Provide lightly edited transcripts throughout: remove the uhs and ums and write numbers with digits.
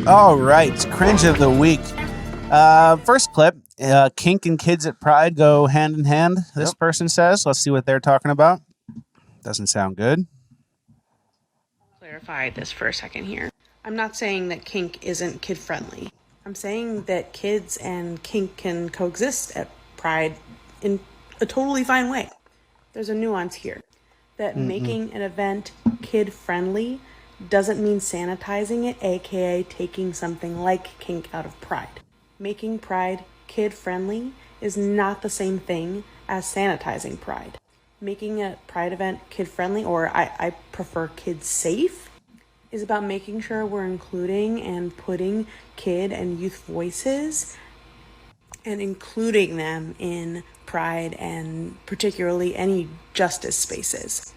All right, cringe of the week. First clip, Kink and kids at Pride go hand in hand, this person says. Let's see what they're talking about. Doesn't sound good. Clarify this for a second here. I'm not saying that kink isn't kid-friendly. I'm saying that kids and kink can coexist at Pride in a totally fine way. There's a nuance here. That making an event kid-friendly doesn't mean sanitizing it, aka taking something like kink out of Pride. Making Pride kid-friendly is not the same thing as sanitizing Pride. Making a Pride event kid-friendly, or I prefer kid-safe, is about making sure we're including and putting kid and youth voices and including them in Pride and particularly any justice spaces.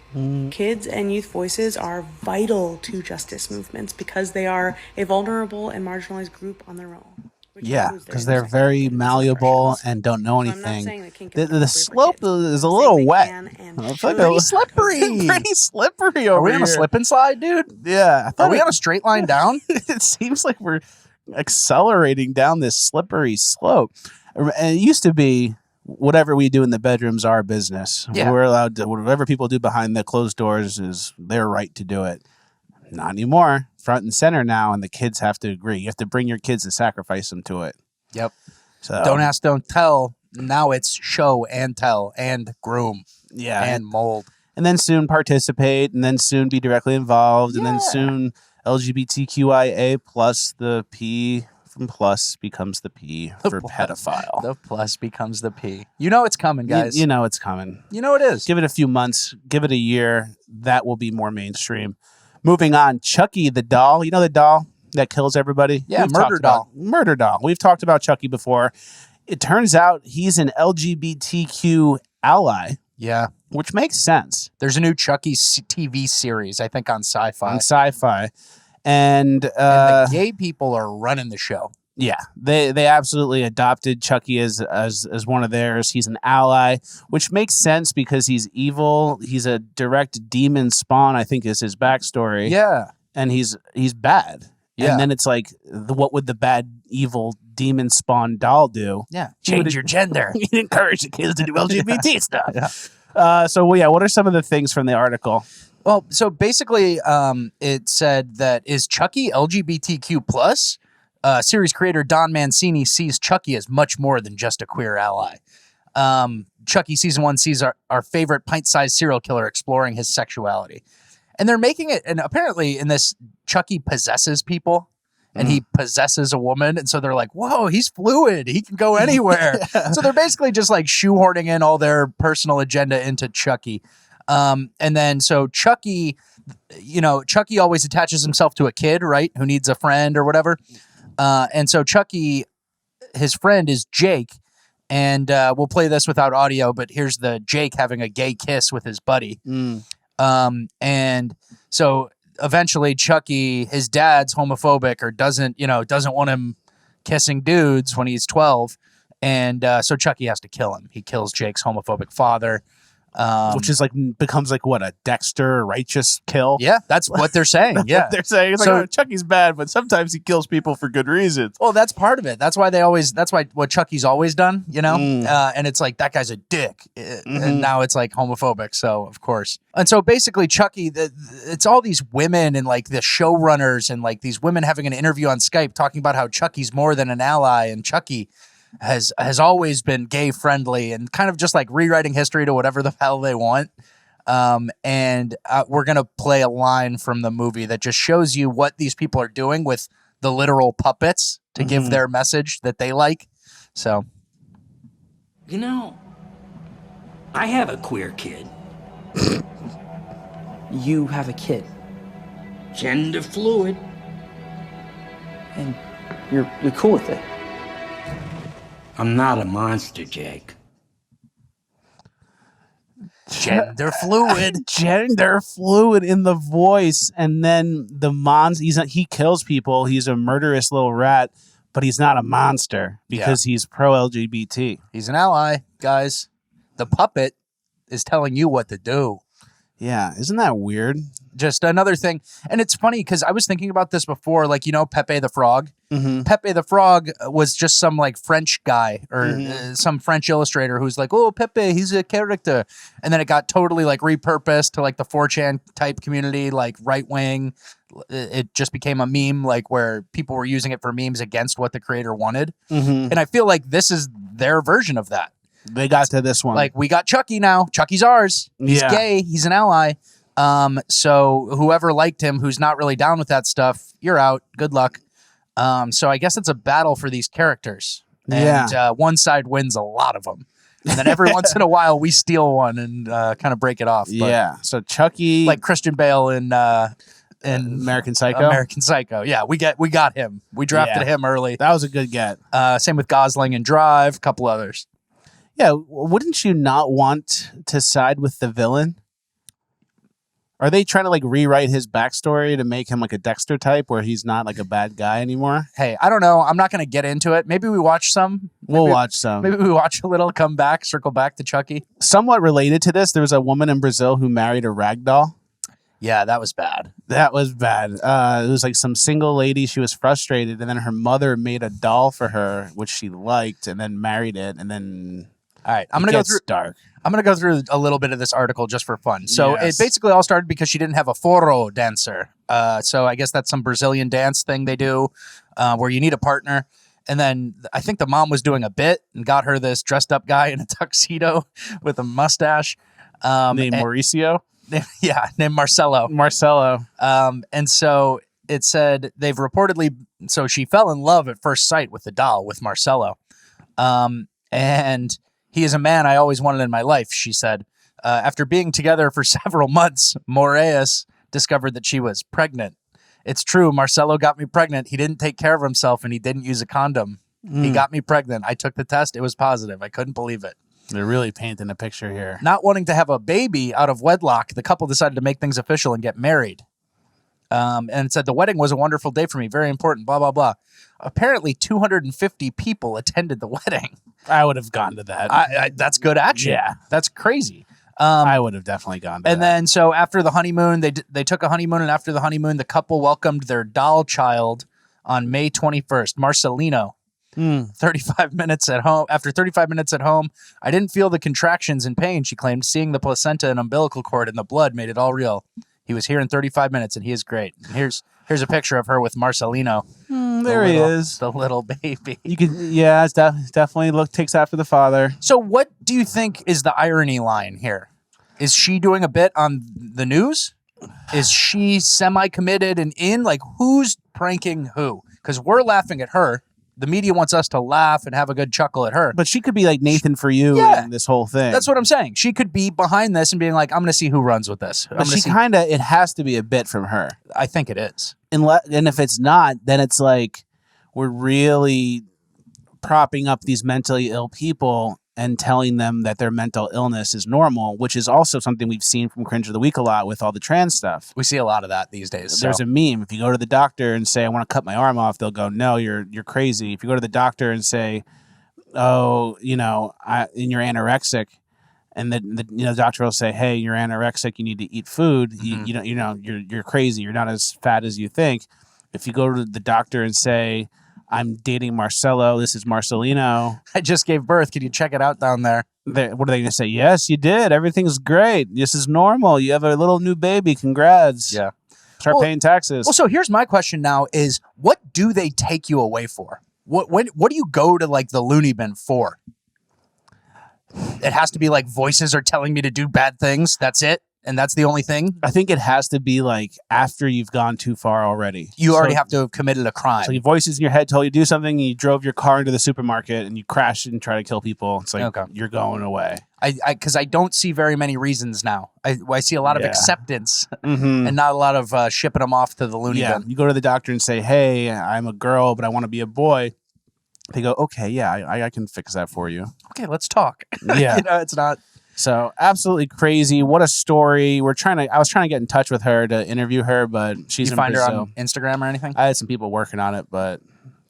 Kids and youth voices are vital to justice movements because they are a vulnerable and marginalized group on their own. Yeah, because they're very malleable and don't know anything. The slope is a little wet. It's like pretty slippery. Pretty slippery over here. Are we on a slip and slide, dude? Yeah. Are we on a straight line down? It seems like we're accelerating down this slippery slope. And it used to be whatever we do in the bedroom's our business. Yeah. We're allowed to, whatever people do behind the closed doors is their right to do it. Not anymore. Front and center now, and the kids have to agree. You have to bring your kids and sacrifice them to it. Yep. So don't ask, don't tell. Now it's show and tell and groom. Yeah. And mold. And then soon participate, and then soon be directly involved, and then soon LGBTQIA plus the P from plus becomes the P for pedophile. The plus becomes the P. You know it's coming, guys. You know it's coming. You know it is. Give it a few months. Give it a year. That will be more mainstream. Moving on, Chucky the doll. You know the doll that kills everybody? Yeah, murder doll. Murder doll. We've talked about Chucky before. It turns out he's an LGBTQ ally. Yeah. Which makes sense. There's a new Chucky TV series, I think, on Sci-Fi. On Sci-Fi. And the gay people are running the show. Yeah, they absolutely adopted Chucky as one of theirs. He's an ally, which makes sense because he's evil. He's a direct demon spawn, I think is his backstory. Yeah. And he's bad. Yeah. And then it's like, what would the bad, evil demon spawn doll do? Yeah. Change your gender. He'd encourage the kids to do LGBT stuff. Yeah. What are some of the things from the article? Well, so basically, it said that is Chucky LGBTQ plus? Series creator Don Mancini sees Chucky as much more than just a queer ally. Chucky season 1 sees our favorite pint-sized serial killer exploring his sexuality. And they're making it, and apparently in this, Chucky possesses people, and he possesses a woman, and so they're like, whoa, he's fluid, he can go anywhere. So they're basically just like shoehorning in all their personal agenda into Chucky. And then so Chucky, Chucky always attaches himself to a kid, right, who needs a friend or whatever. And so Chucky, his friend is Jake, and we'll play this without audio, but here's the Jake having a gay kiss with his buddy. And so eventually Chucky, his dad's homophobic or doesn't want him kissing dudes when he's 12. And so Chucky has to kill him. He kills Jake's homophobic father. Which is becomes what, a Dexter righteous kill? Yeah, that's what they're saying. Yeah, they're saying it's like, Chucky's bad, but sometimes he kills people for good reasons. Well, that's part of it. That's why what Chucky's always done, and it's like, that guy's a dick, and now it's like homophobic. So of course, and so basically Chucky, it's all these women and like the showrunners and like these women having an interview on Skype talking about how Chucky's more than an ally, and Chucky has always been gay friendly and kind of just like rewriting history to whatever the hell they want. And we're going to play a line from the movie that just shows you what these people are doing with the literal puppets to give their message that they like. So, I have a queer kid. You have a kid. Gender fluid. And you're cool with it. I'm not a monster, Jake. Gender fluid. Gender fluid in the voice. And then the he kills people. He's a murderous little rat, but he's not a monster because he's pro-LGBT. He's an ally, guys. The puppet is telling you what to do. Yeah, isn't that weird? Just another thing. And it's funny because I was thinking about this before, like, Pepe the Frog. Pepe the Frog was just some like French guy or some French illustrator who's like, oh, Pepe, he's a character. And then it got totally like repurposed to like the 4chan type community, like right wing. It just became a meme, like where people were using it for memes against what the creator wanted. And I feel like this is their version of that. They got to this one. Like, we got Chucky now. Chucky's ours. He's gay. He's an ally. So whoever liked him, who's not really down with that stuff, you're out. Good luck. So I guess it's a battle for these characters. And one side wins a lot of them. And then every once in a while, we steal one and kind of break it off. But, so Chucky... like Christian Bale in American Psycho? American Psycho. Yeah, we got him. We drafted him early. That was a good get. Same with Gosling and Drive, a couple others. Yeah, wouldn't you not want to side with the villain? Are they trying to like rewrite his backstory to make him like a Dexter type where he's not like a bad guy anymore? Hey, I don't know. I'm not going to get into it. Maybe we watch some. We'll watch some. Maybe we watch a little, come back, circle back to Chucky. Somewhat related to this, there was a woman in Brazil who married a rag doll. Yeah, that was bad. That was bad. It was like some single lady. She was frustrated, and then her mother made a doll for her, which she liked, and then married it, and then... All right, I'm going to go through. Dark. I'm going to go through a little bit of this article just for fun. So it basically all started because she didn't have a forró dancer. So I guess that's some Brazilian dance thing they do where you need a partner. And then I think the mom was doing a bit and got her this dressed up guy in a tuxedo with a mustache. Named Mauricio? Yeah, named Marcelo. And so it said they've reportedly... So she fell in love at first sight with the doll, with Marcelo. And... he is a man I always wanted in my life, she said. After being together for several months, Moraes discovered that she was pregnant. It's true, Marcelo got me pregnant. He didn't take care of himself and he didn't use a condom. He got me pregnant. I took the test. It was positive. I couldn't believe it. They're really painting a picture here. Not wanting to have a baby out of wedlock, the couple decided to make things official and get married. And it said, the wedding was a wonderful day for me. Very important, blah, blah, blah. Apparently, 250 people attended the wedding. I would have gone to that. That's good action. Yeah. That's crazy. I would have definitely gone to that. And then, so after the honeymoon, they took a honeymoon, and after the honeymoon, the couple welcomed their doll child on May 21st, Marcelino. 35 minutes at home. After 35 minutes at home, I didn't feel the contractions and pain, she claimed. Seeing the placenta and umbilical cord and the blood made it all real. He was here in 35 minutes, and he is great. And here's a picture of her with Marcelino. There he is, the little baby. You can, it's definitely takes after the father. So, what do you think is the irony line here? Is she doing a bit on the news? Is she semi-committed and in? Like, who's pranking who? Because we're laughing at her. The media wants us to laugh and have a good chuckle at her. But she could be like Nathan for you in this whole thing. That's what I'm saying. She could be behind this and being like, I'm going to see who runs with this. But she kind of, it has to be a bit from her. I think it is. And if it's not, then it's like we're really propping up these mentally ill people and telling them that their mental illness is normal, which is also something we've seen from Cringe of the Week a lot with all the trans stuff. We see a lot of that these days. There's a meme. If you go to the doctor and say, I want to cut my arm off, they'll go, no, you're crazy. If you go to the doctor and say, oh, and you're anorexic, and the doctor will say, hey, you're anorexic, you need to eat food. You're crazy. You're not as fat as you think. If you go to the doctor and say, I'm dating Marcelo, this is Marcelino. I just gave birth. Can you check it out down there? What are they going to say? Yes, you did. Everything's great. This is normal. You have a little new baby. Congrats. Yeah. Start paying taxes. Well, so here's my question now is, what do they take you away for? What do you go to like the loony bin for? It has to be like voices are telling me to do bad things. That's it. And that's the only thing? I think it has to be like after you've gone too far already. You already have to have committed a crime. So your voices in your head told you to do something, and you drove your car into the supermarket and you crashed and tried to kill people. It's like, you're going away. Because I don't see very many reasons now. I see a lot of acceptance and not a lot of shipping them off to the loony bin. You go to the doctor and say, hey, I'm a girl, but I want to be a boy. They go, okay, I can fix that for you. Okay, let's talk. Yeah. It's not... So absolutely crazy. What a story. I was trying to get in touch with her to interview her, but she's in Brazil. You find her on Instagram or anything? I had some people working on it, but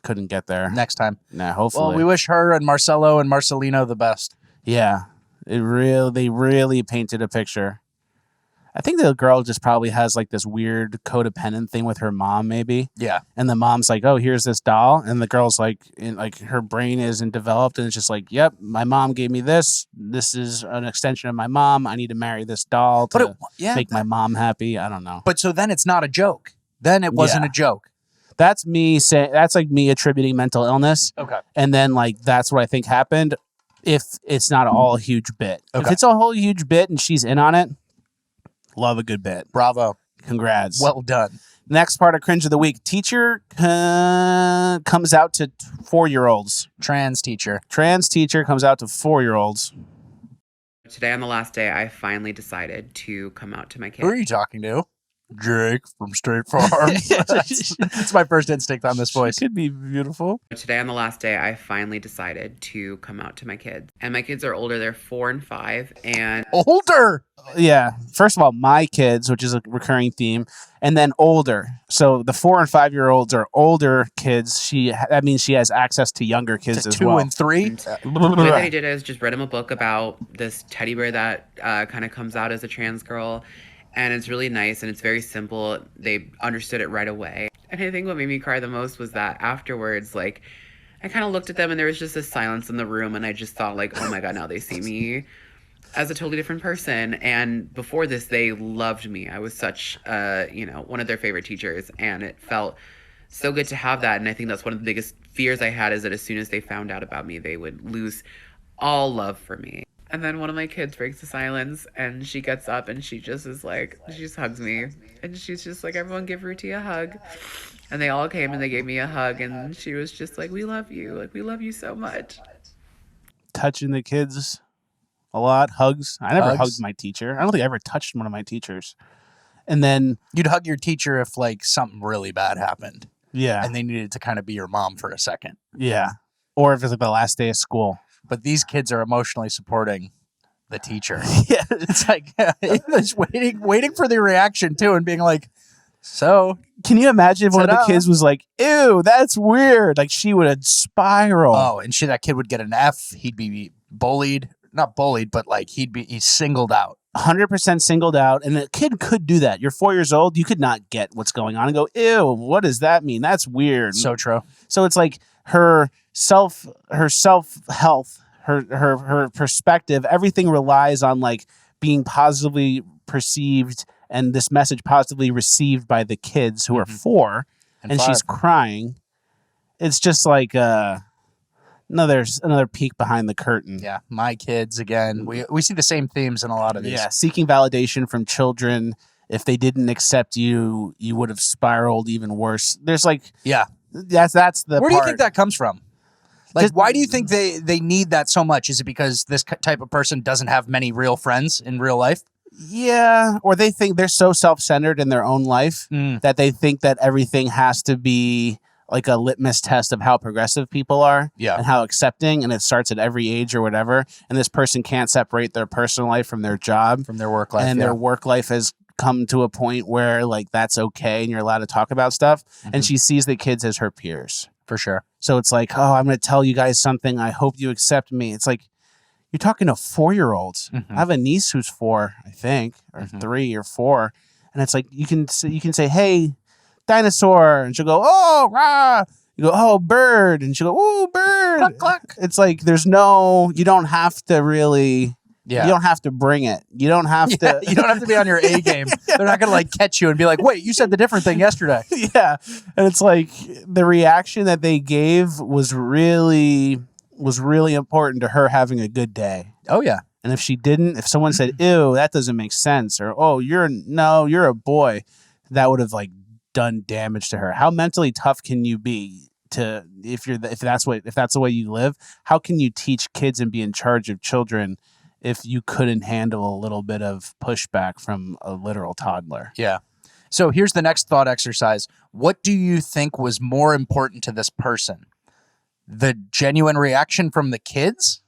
couldn't get there. Next time. Nah, hopefully. Well, we wish her and Marcelo and Marcelino the best. Yeah. They really painted a picture. I think the girl just probably has like this weird codependent thing with her mom, maybe. Yeah. And the mom's like, "Oh, here's this doll," and the girl's like, her brain isn't developed, and it's just like, "Yep, my mom gave me this. This is an extension of my mom. I need to marry this doll to make my mom happy." I don't know. But so then it's not a joke. Then it wasn't a joke. That's me saying. That's like me attributing mental illness. Okay. And then like that's what I think happened. If it's not all a huge bit, if it's a whole huge bit and she's in on it. Love a good bit. Bravo. Congrats. Well done. Next part of Cringe of the Week. Teacher comes out to 4-year-olds. Trans teacher. Trans teacher comes out to 4-year-olds. Today on the last day, I finally decided to come out to my kids. Who are you talking to? Jake from State Farm. That's my first instinct on this voice. It could be beautiful. Today on the last day, I finally decided to come out to my kids. And my kids are older. They're 4 and 5. And older? Yeah. First of all, my kids, which is a recurring theme, and then older. So the 4 and 5-year-olds are older kids. That means she has access to younger kids as 2 well. and 3? the way that I did is just read them a book about this teddy bear that kind of comes out as a trans girl. And it's really nice and it's very simple. They understood it right away. And I think what made me cry the most was that afterwards, like, I kind of looked at them and there was just a silence in the room. And I just thought, like, oh my God, now they see me as a totally different person. And before this, they loved me. I was such, one of their favorite teachers. And it felt so good to have that. And I think that's one of the biggest fears I had, is that as soon as they found out about me, they would lose all love for me. And then one of my kids breaks the silence and she gets up and she just is like, she just hugs me. And she's just like, everyone give Ruti a hug. And they all came and they gave me a hug. And she was just like, we love you. Like, we love you so much. Touching the kids a lot. Hugs. I never hugged my teacher. I don't think I ever touched one of my teachers. And then you'd hug your teacher if like something really bad happened. Yeah. And they needed to kind of be your mom for a second. Yeah. Or if it's like the last day of school. But these kids are emotionally supporting the teacher. Yeah, it's like just waiting for the reaction too, and being like, "So, can you imagine if one of the kids was like, ew, that's weird?" Like she would spiral. Oh, and that kid would get an F. He'd be bullied, not bullied, but like he's singled out. 100% singled out, and a kid could do that. You're 4 years old, you could not get what's going on and go, ew, what does that mean? That's weird. So true. So it's like her self health, her perspective, everything relies on like being positively perceived and this message positively received by the kids who are 4 and she's crying. It's just like another peek behind the curtain. Yeah, my kids again. We see the same themes in a lot of these. Yeah, seeking validation from children. If they didn't accept you, you would have spiraled even worse. There's like that's the Where do you think that comes from? Like, why do you think they need that so much? Is it because this type of person doesn't have many real friends in real life? Yeah, or they think they're so self-centered in their own life that they think that everything has to be like a litmus test of how progressive people are and how accepting, and it starts at every age or whatever. And this person can't separate their personal life from their job, from their work life, and their work life has come to a point where like that's okay and you're allowed to talk about stuff. And she sees the kids as her peers. For sure. So it's like, oh, I'm going to tell you guys something. I hope you accept me. It's like, you're talking to 4-year-olds. I have a niece who's 4, I think, or 3 or 4. And it's like, you can say, hey, dinosaur. And she'll go, oh, rah. You go, oh, bird. And she'll go, oh, bird. Cluck, cluck. It's like, you don't have to really... Yeah. You don't have to bring it. You don't have to. You don't have to be on your A game. They're not going to like catch you and be like, wait, you said the different thing yesterday. Yeah. And it's like the reaction that they gave was really important to her having a good day. Oh, yeah. And if someone said, ew, that doesn't make sense, or, oh, you're a boy, that would have like done damage to her. How mentally tough can you be if that's the way you live? How can you teach kids and be in charge of children if you couldn't handle a little bit of pushback from a literal toddler? Yeah. So here's the next thought exercise. What do you think was more important to this person? The genuine reaction from the kids,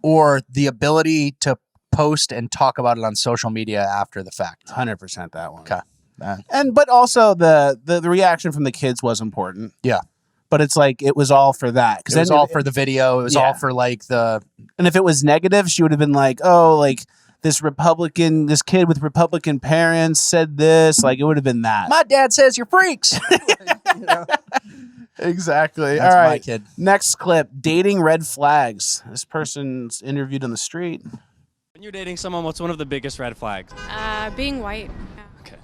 or the ability to post and talk about it on social media after the fact? 100% that one. Okay. But also the reaction from the kids was important. Yeah. But it's like, it was all for that. It was all for the video. It was all for like the... And if it was negative, she would have been like, oh, like this kid with Republican parents said this. Like, it would have been that. My dad says you're freaks. You know? Exactly. That's All right. my kid. Next clip, dating red flags. This person's interviewed on the street. When you're dating someone, what's one of the biggest red flags? Being white. Okay.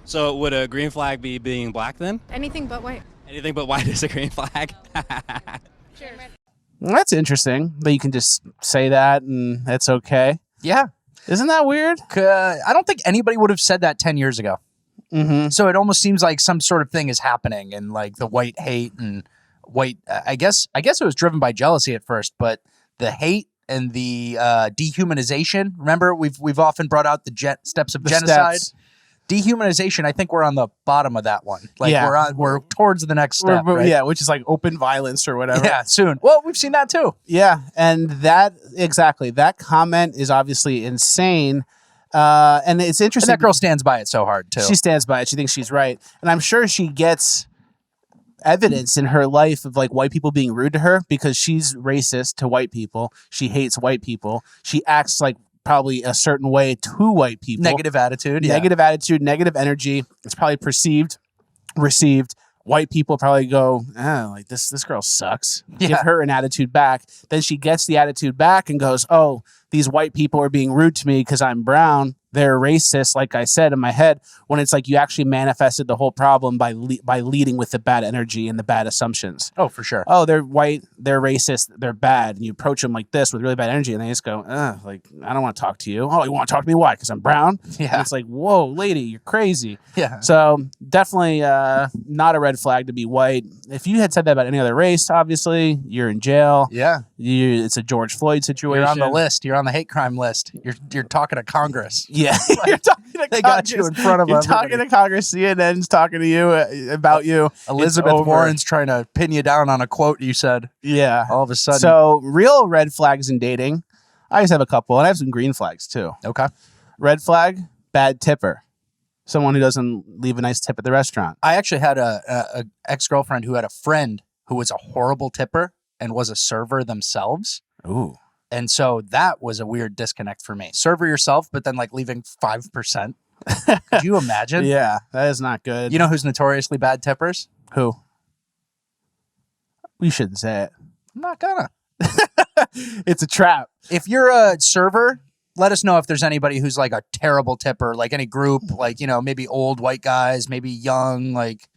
So would a green flag be being black then? Anything but white. Anything but white is a green flag. Sure. Well, that's interesting that you can just say that and that's okay. Yeah. Isn't that weird? I don't think anybody would have said that 10 years ago. Mm-hmm. So it almost seems like some sort of thing is happening, and like the white hate and white. I guess it was driven by jealousy at first, but the hate and the dehumanization. Remember, we've often brought out the steps of genocide. Steps. Dehumanization. I think we're on the bottom of that one. Like we're towards the next step. Right? Yeah, which is like open violence or whatever. Yeah, soon. Well, we've seen that too. Yeah, and that comment is obviously insane. And it's interesting. And that girl stands by it so hard too. She stands by it. She thinks she's right, and I'm sure she gets evidence in her life of like white people being rude to her because she's racist to white people. She hates white people. She acts like probably a certain way to white people. Negative attitude. Negative attitude, negative energy. It's probably received. White people probably go, like this girl sucks. Yeah. Give her an attitude back. Then she gets the attitude back and goes, oh, these white people are being rude to me because I'm brown. They're racist, like I said in my head, when it's like you actually manifested the whole problem by leading with the bad energy and the bad assumptions. Oh, for sure. Oh, they're white, they're racist, they're bad. And you approach them like this with really bad energy and they just go, like, I don't want to talk to you. Oh, you want to talk to me? Why? Because I'm brown? Yeah. And it's like, whoa, lady, you're crazy. Yeah. So definitely not a red flag to be white. If you had said that about any other race, obviously, you're in jail. Yeah. It's a George Floyd situation. You're on the list. You're on the hate crime list. You're talking to Congress. Yeah. You're talking to They Congress. got you in front of You're everybody. talking to Congress. CNN's talking to you about you. Elizabeth It's over. Warren's trying to pin you down on a quote you said. Yeah. All of a sudden. So real red flags in dating. I just have a couple, and I have some green flags too. Okay. Red flag, bad tipper. Someone who doesn't leave a nice tip at the restaurant. I actually had a ex-girlfriend who had a friend who was a horrible tipper and was a server themselves. Ooh. And so that was a weird disconnect for me. Server yourself, but then like leaving 5%. Could you imagine? Yeah, that is not good. You know who's notoriously bad tippers? Who? You shouldn't say it. I'm not gonna. It's a trap. If you're a server, let us know if there's anybody who's like a terrible tipper, like any group, like, you know, maybe old white guys, maybe young, like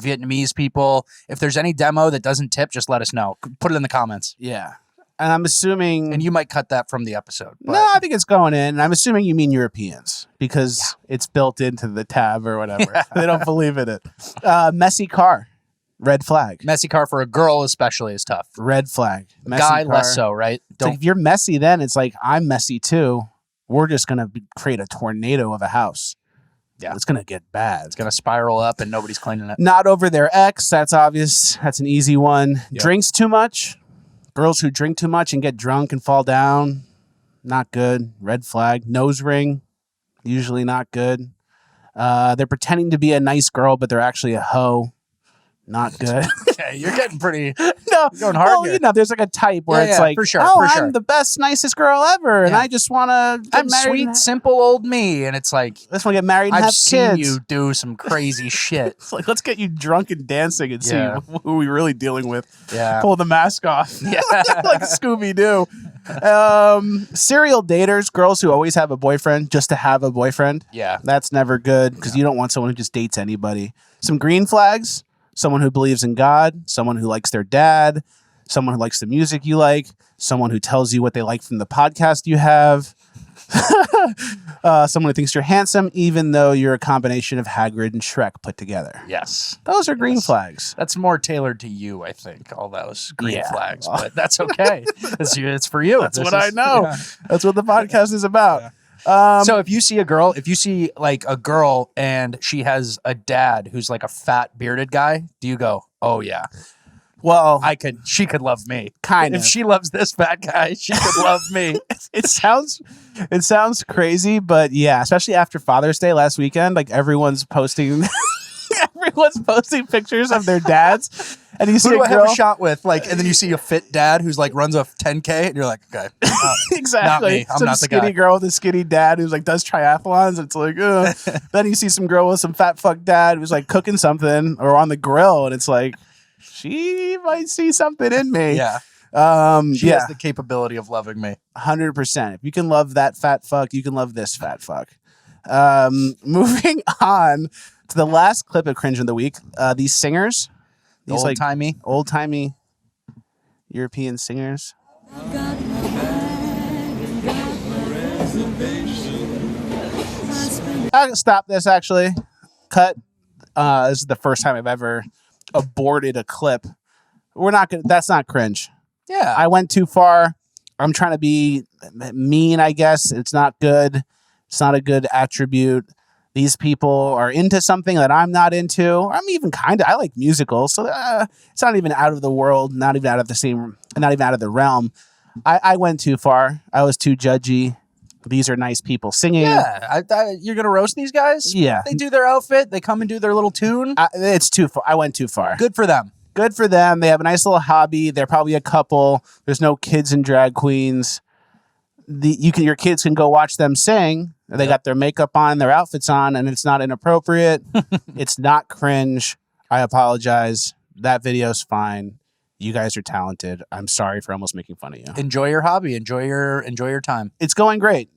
Vietnamese people. If there's any demo that doesn't tip, just let us know. Put it in the comments. Yeah. And I'm assuming... And you might cut that from the episode. But No, I think it's going in. I'm assuming you mean Europeans because it's built into the tab or whatever. Yeah. They don't believe in it. Messy car. Red flag. messy car for a girl especially is tough. Red flag. Messy Guy car. less so, right? It's like if you're messy, then it's like I'm messy too. We're just gonna create a tornado of a house. Yeah. It's gonna get bad. It's gonna spiral up and nobody's cleaning it. Not over their ex. That's obvious. That's an easy one. Yep. Drinks too much. Girls who drink too much and get drunk and fall down. Not good. Red flag. Nose ring. Usually not good. They're pretending to be a nice girl, but they're actually a hoe. Not good. Okay, you're getting pretty. No, You're going hard well, here. you know, there's like a type where Yeah, it's yeah, like, for sure, oh, for I'm sure. the best, nicest girl ever, and Yeah. I just want to I'm sweet, simple old me, and it's like I just want to get married and I've have seen kids. you do some crazy shit. It's like, let's get you drunk and dancing and Yeah. see who we're really dealing with. Yeah. Pull the mask off. Yeah. Like Scooby-Doo. Serial daters, girls who always have a boyfriend just to have a boyfriend. Yeah. That's never good because you don't want someone who just dates anybody. Some green flags, someone who believes in God, someone who likes their dad, someone who likes the music you like, someone who tells you what they like from the podcast you have, someone who thinks you're handsome, even though you're a combination of Hagrid and Shrek put together. Yes. Those are green flags. That's more tailored to you, I think, all those green Yeah. flags, but that's okay. It's for you. That's This what I is- know. yeah. That's what the podcast is about. So if you see like a girl and she has a dad who's like a fat bearded guy, do you go, oh yeah, Well, she could love me. kind If of. she loves this fat guy, she could love me. It sounds crazy, but yeah, especially after Father's Day last weekend, like everyone's posting pictures of their dads, And you see Who do a I have girl. a shot with? Like, and then you see a fit dad who's like runs a 10K, and you're like, okay, Exactly. not me. I'm Some not the skinny guy. girl with a skinny dad who's like does triathlons. It's like, ugh. Then you see some girl with some fat fuck dad who's like cooking something or on the grill, and it's like, she might see something in me. Yeah, she has the capability of loving me. 100%. If you can love that fat fuck, you can love this fat fuck. Moving on to the last clip of Cringe of the Week. These singers, these Old timey. old timey European singers. I'll stop this actually. Cut. This is the first time I've ever aborted a clip. We're not gonna. That's not Cringe. Yeah, I went too far. I'm trying to be mean, I guess. It's not good. It's not a good attribute. These people are into something that I'm not into. I'm even I like musicals, so it's not even out of the world, not even out of the realm. I went too far. I was too judgy. These are nice people singing. yeah. You're gonna roast these guys? Yeah. They do their outfit. They come and do their little tune. It's too far. I went too far. Good for them. Good for them. They have a nice little hobby. They're probably a couple. There's no kids and drag queens. Your kids can go watch them sing. They got their makeup on, their outfits on, and it's not inappropriate. It's not cringe. I apologize. That video's fine. You guys are talented. I'm sorry for almost making fun of you. Enjoy your hobby. Enjoy your time. It's going great.